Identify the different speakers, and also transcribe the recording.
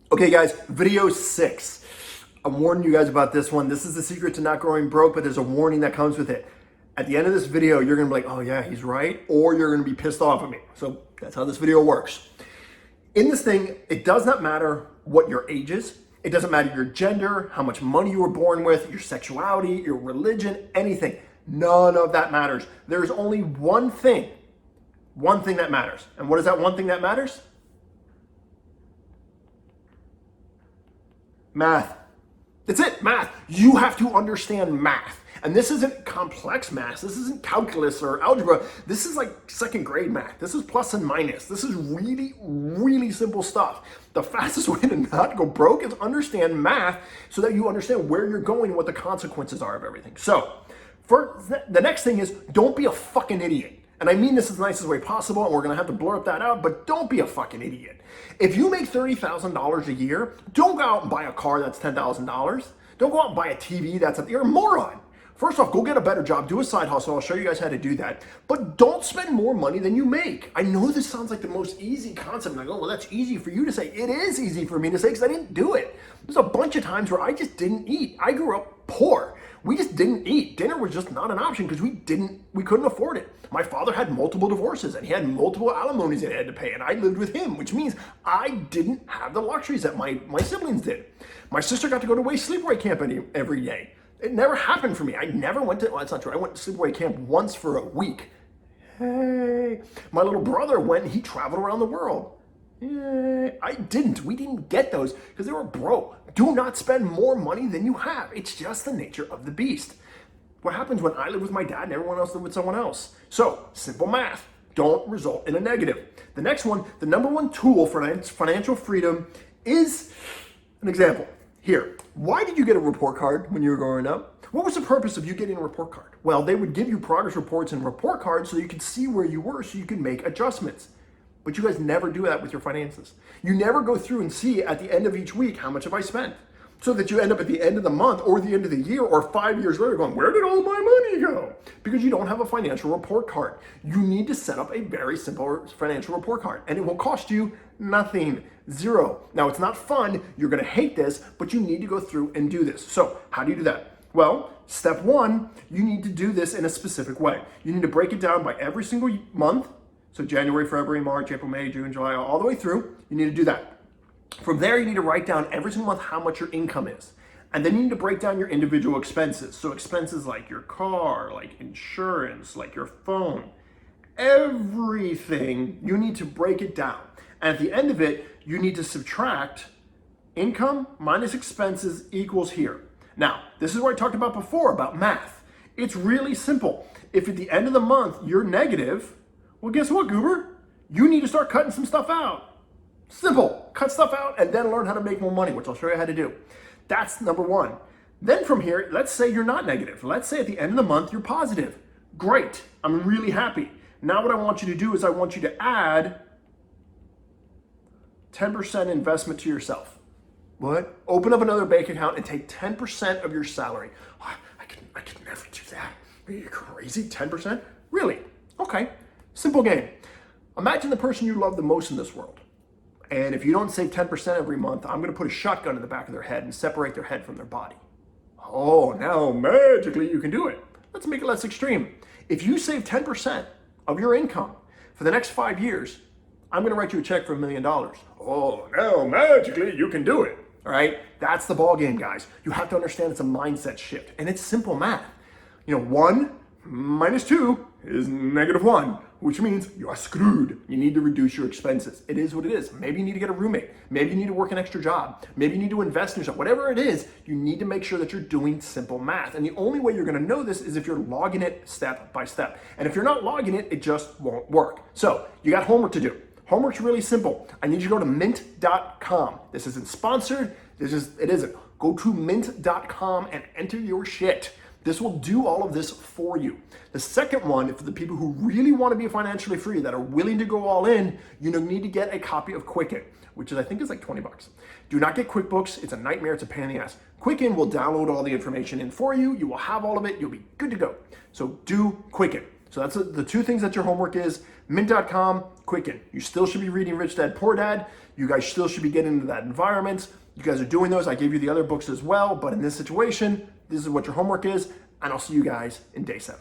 Speaker 1: Okay, guys, video 6. I'm warning you guys about this one. This is the secret to not growing broke, but there's a warning that comes with it. At the end of this video, you're gonna be like, oh yeah, he's right, or you're gonna be pissed off at me. So that's how this video works. In this thing, it does not matter what your age is. It doesn't matter your gender, how much money you were born with, your sexuality, your religion, anything. None of that matters. There's only one thing that matters. And what is that one thing that matters? Math. That's it, math. You have to understand math. And this isn't complex math. This isn't calculus or algebra. This is like second grade math. This is plus and minus. This is really, really simple stuff. The fastest way to not go broke is understand math so that you understand where you're going and what the consequences are of everything. So, the next thing is don't be a fucking idiot. And I mean this as nice as way possible, and we're gonna have to blur that out, but don't be a fucking idiot. If you make $30,000 a year, don't go out and buy a car that's $10,000. Don't go out and buy a TV you're a moron. First off, go get a better job, do a side hustle. I'll show you guys how to do that. But don't spend more money than you make. I know this sounds like the most easy concept. Like, oh, well, that's easy for you to say. It is easy for me to say because I didn't do it. There's a bunch of times where I just didn't eat. I grew up poor. We just didn't eat. Dinner was just not an option because we couldn't afford it. My father had multiple divorces and he had multiple alimonies that he had to pay, and I lived with him, which means I didn't have the luxuries that my siblings did. My sister got to go to sleepaway camp every day. It never happened for me. I never went to, well, that's not true. I went to sleepaway camp once for a week. Hey. My little brother went and he traveled around the world. Yeah, I didn't. We didn't get those because they were broke. Do not spend more money than you have. It's just the nature of the beast. What happens when I live with my dad and everyone else live with someone else? So, simple math. Don't result in a negative. The next one, the number one tool for financial freedom is an example. Here, why did you get a report card when you were growing up? What was the purpose of you getting a report card? Well, they would give you progress reports and report cards so you could see where you were so you could make adjustments. But you guys never do that with your finances. You never go through and see at the end of each week, how much have I spent? So that you end up at the end of the month or the end of the year or 5 years later going, where did all my money go? Because you don't have a financial report card. You need to set up a very simple financial report card, and it will cost you nothing, zero. Now, it's not fun. You're gonna hate this, but you need to go through and do this. So how do you do that? Well, step one, you need to do this in a specific way. You need to break it down by every single month. So January, February, March, April, May, June, July, all the way through, you need to do that. From there, you need to write down every single month how much your income is. And then you need to break down your individual expenses. So expenses like your car, like insurance, like your phone, everything, you need to break it down. And at the end of it, you need to subtract income minus expenses equals here. Now, this is what I talked about before about math. It's really simple. If at the end of the month you're negative, well, guess what, Goober? You need to start cutting some stuff out. Simple. Cut stuff out and then learn how to make more money, which I'll show you how to do. That's number one. Then from here, let's say you're not negative. Let's say at the end of the month, you're positive. Great. I'm really happy. Now what I want you to do is I want you to add 10% investment to yourself. What? Open up another bank account and take 10% of your salary. Oh, I could never do that. Are you crazy? 10%? Really? Okay. Simple game. Imagine the person you love the most in this world. And if you don't save 10% every month, I'm going to put a shotgun in the back of their head and separate their head from their body. Oh, now magically you can do it. Let's make it less extreme. If you save 10% of your income for the next 5 years, I'm going to write you a check for $1 million. Oh, now magically you can do it. All right? That's the ball game, guys. You have to understand it's a mindset shift. And it's simple math. 1 minus 2 is -1, which means you are screwed. You need to reduce your expenses. It is what it is. Maybe you need to get a roommate. Maybe you need to work an extra job. Maybe you need to invest in yourself. Whatever it is, you need to make sure that you're doing simple math. And the only way you're going to know this is if you're logging it step by step. And if you're not logging it, it just won't work. So you got homework to do. Homework's really simple. I need you to go to mint.com. This isn't sponsored. It isn't. Go to mint.com and enter your shit. This will do all of this for you. The second one, for the people who really want to be financially free, that are willing to go all in, you need to get a copy of Quicken, which I think is like 20 bucks. Do not get QuickBooks. It's a nightmare. It's a pain in the ass. Quicken will download all the information in for you. You will have all of it. You'll be good to go. So do Quicken. So that's the two things that your homework is. Mint.com, Quicken. You still should be reading Rich Dad Poor Dad. You guys still should be getting into that environment. You guys are doing those. I gave you the other books as well, but in this situation, this is what your homework is, and I'll see you guys in day 7.